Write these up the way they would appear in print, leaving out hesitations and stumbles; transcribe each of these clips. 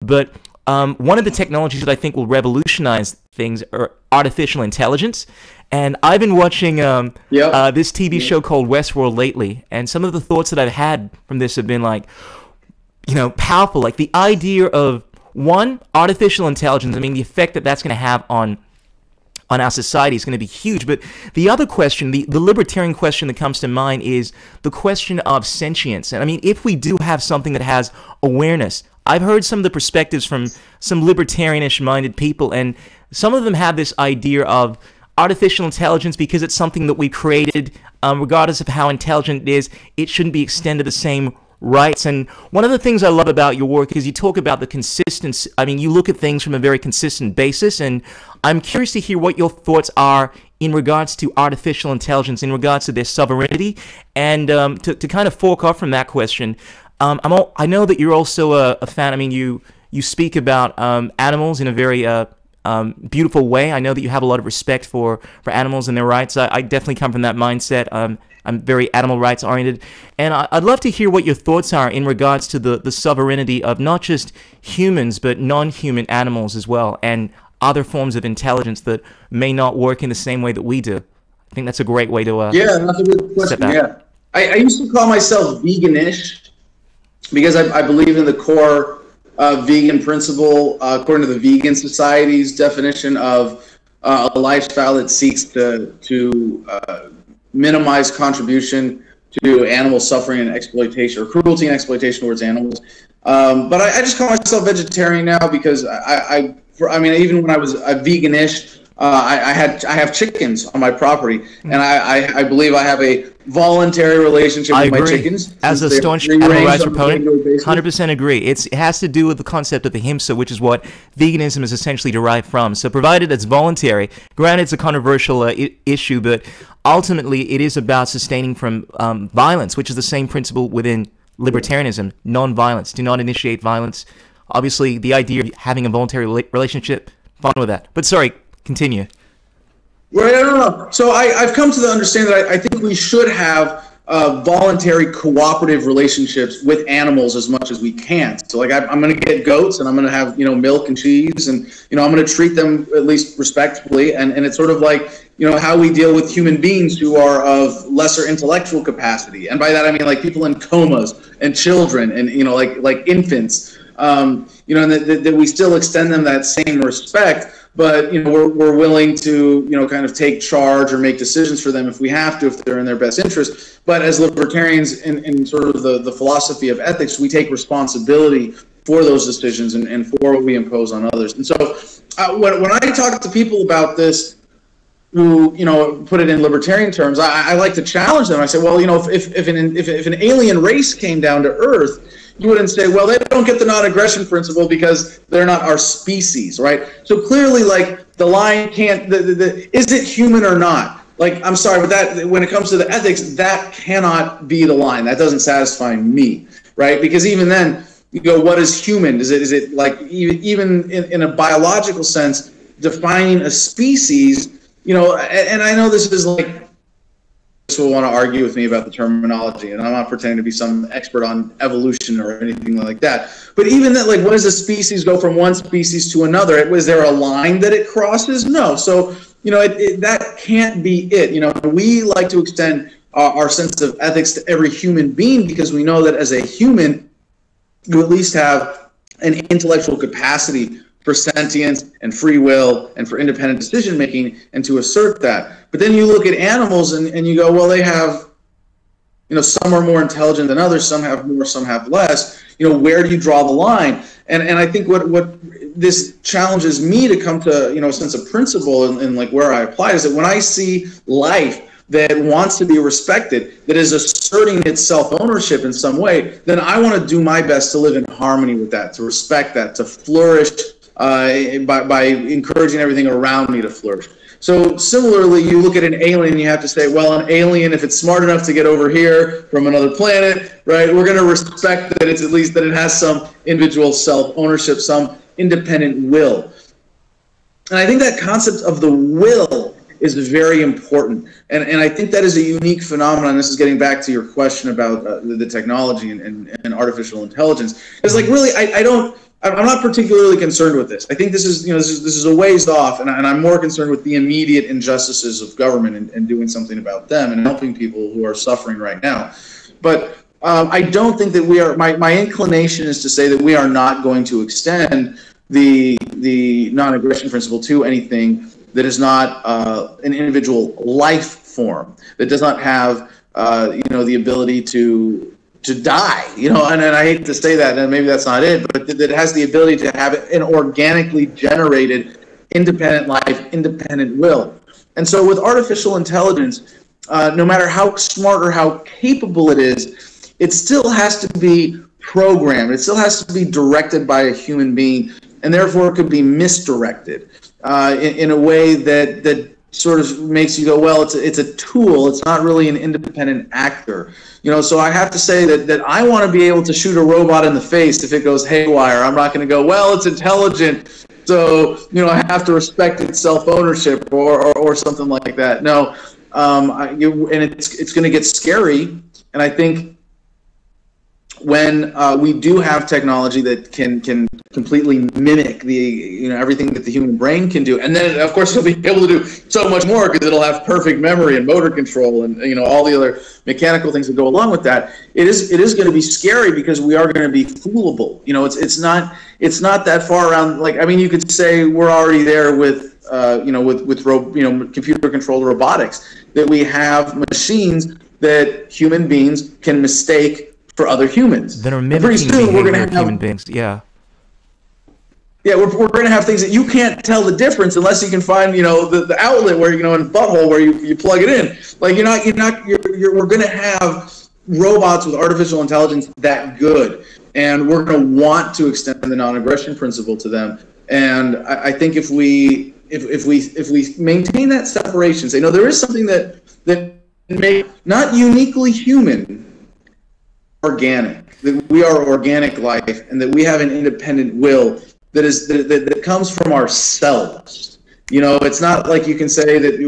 But one of the technologies that I think will revolutionize things are artificial intelligence. And I've been watching this TV show called Westworld lately, and some of the thoughts that I've had from this have been like, powerful. Like the idea of, one, artificial intelligence. I mean, the effect that that's going to have on our society is going to be huge. But the other question, the libertarian question that comes to mind is the question of sentience. And I mean, if we do have something that has awareness, I've heard some of the perspectives from some libertarianish-minded people, and some of them have this idea of artificial intelligence, because it's something that we created, regardless of how intelligent it is, it shouldn't be extended the same rights. And one of the things I love about your work is you talk about the consistency. I mean, you look at things from a very consistent basis, and I'm curious to hear what your thoughts are in regards to artificial intelligence, in regards to their sovereignty. And to kind of fork off from that question, I know that you're also a fan. I mean, you speak about animals in a very beautiful way. I know that you have a lot of respect for animals and their rights. I definitely come from that mindset. I'm very animal rights oriented, and I'd love to hear what your thoughts are in regards to the sovereignty of not just humans but non-human animals as well, and other forms of intelligence that may not work in the same way that we do. I think that's a great way to yeah, that's a good question. Yeah, I used to call myself veganish because I believe in the core vegan principle, according to the Vegan Society's definition of a lifestyle that seeks to minimize contribution to animal suffering and exploitation, or cruelty and exploitation towards animals. But I just call myself vegetarian now because I mean, even when I was a veganish, I have chickens on my property, and I believe I have a voluntary relationship with my chickens. As a staunch animal rights proponent, 100% agree. It has to do with the concept of the ahimsa, which is what veganism is essentially derived from. So provided it's voluntary, granted it's a controversial issue, but ultimately it is about sustaining from violence, which is the same principle within libertarianism, non-violence. Do not initiate violence. Obviously, the idea of having a voluntary relationship, fine with that. But sorry, continue. Right, I don't know. So I've come to the understanding that I think we should have voluntary cooperative relationships with animals as much as we can. So like I'm going to get goats, and I'm going to have milk and cheese, and I'm going to treat them at least respectfully, and it's sort of like how we deal with human beings who are of lesser intellectual capacity, and by that I mean like people in comas and children and like infants, and that we still extend them that same respect. But we're willing to kind of take charge or make decisions for them if we have to, if they're in their best interest. But as libertarians, in sort of the philosophy of ethics, we take responsibility for those decisions and for what we impose on others. And so when I talk to people about this, who put it in libertarian terms, I like to challenge them. I say, well, if an alien race came down to Earth, you wouldn't say, well, they don't get the non-aggression principle because they're not our species, right? So clearly, like, the line can't, is it human or not? Like, I'm sorry, but that, when it comes to the ethics, that cannot be the line. That doesn't satisfy me, right? Because even then, you go, what is human? Is it like, even in a biological sense, defining a species, and I know this is like, will want to argue with me about the terminology, and I'm not pretending to be some expert on evolution or anything like that. But even that, like, when does a species go from one species to another? Was there a line that it crosses? No. So, that can't be it. We like to extend our sense of ethics to every human being because we know that as a human, you at least have an intellectual capacity for sentience and free will and for independent decision making, and to assert that. But then you look at animals and you go, well, they have, some are more intelligent than others, some have more, some have less. Where do you draw the line? And I think what this challenges me to come to, a sense of principle and like where I apply is that when I see life that wants to be respected, that is asserting its self-ownership in some way, then I want to do my best to live in harmony with that, to respect that, to flourish by encouraging everything around me to flourish. So similarly, you look at an alien, you have to say, well, an alien, if it's smart enough to get over here from another planet, right, we're going to respect that it's at least that it has some individual self-ownership, some independent will. And I think that concept of the will is very important. And I think that is a unique phenomenon. This is getting back to your question about the technology and artificial intelligence. It's like, really, I don't I'm not particularly concerned with this. I think this is a ways off, and I'm more concerned with the immediate injustices of government and doing something about them and helping people who are suffering right now. But I don't think that we are. My inclination is to say that we are not going to extend the non-aggression principle to anything that is not an individual life form, that does not have the ability to die, and I hate to say that, and maybe that's not it, but that has the ability to have an organically generated independent life, independent will. And so with artificial intelligence, no matter how smart or how capable it is, it still has to be programmed. It still has to be directed by a human being, and therefore it could be misdirected in a way that sort of makes you go, well, it's a tool. It's not really an independent actor. So I have to say that I want to be able to shoot a robot in the face if it goes haywire. I'm not going to go, well, it's intelligent, so I have to respect its self-ownership or something like that. No, and it's going to get scary. And I think when we do have technology that can completely mimic everything that the human brain can do, and then of course it'll be able to do so much more because it'll have perfect memory and motor control and all the other mechanical things that go along with that. It is going to be scary because we are going to be foolable. It's not that far around. Like, I mean, you could say we're already there with computer controlled robotics, that we have machines that human beings can mistake for other humans. That are mimicking the behavior of human beings. Yeah. Yeah, we're going to have things that you can't tell the difference unless you can find the outlet where in the butthole where you plug it in. Like we're going to have robots with artificial intelligence that good, and we're going to want to extend the non-aggression principle to them. And I think if we maintain that separation, say no, there is something that may not uniquely human. Organic, that we are organic life, and that we have an independent will that comes from ourselves. It's not like you can say that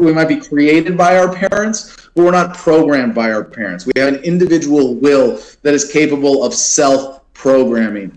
we might be created by our parents, but we're not programmed by our parents. We have an individual will that is capable of self-programming.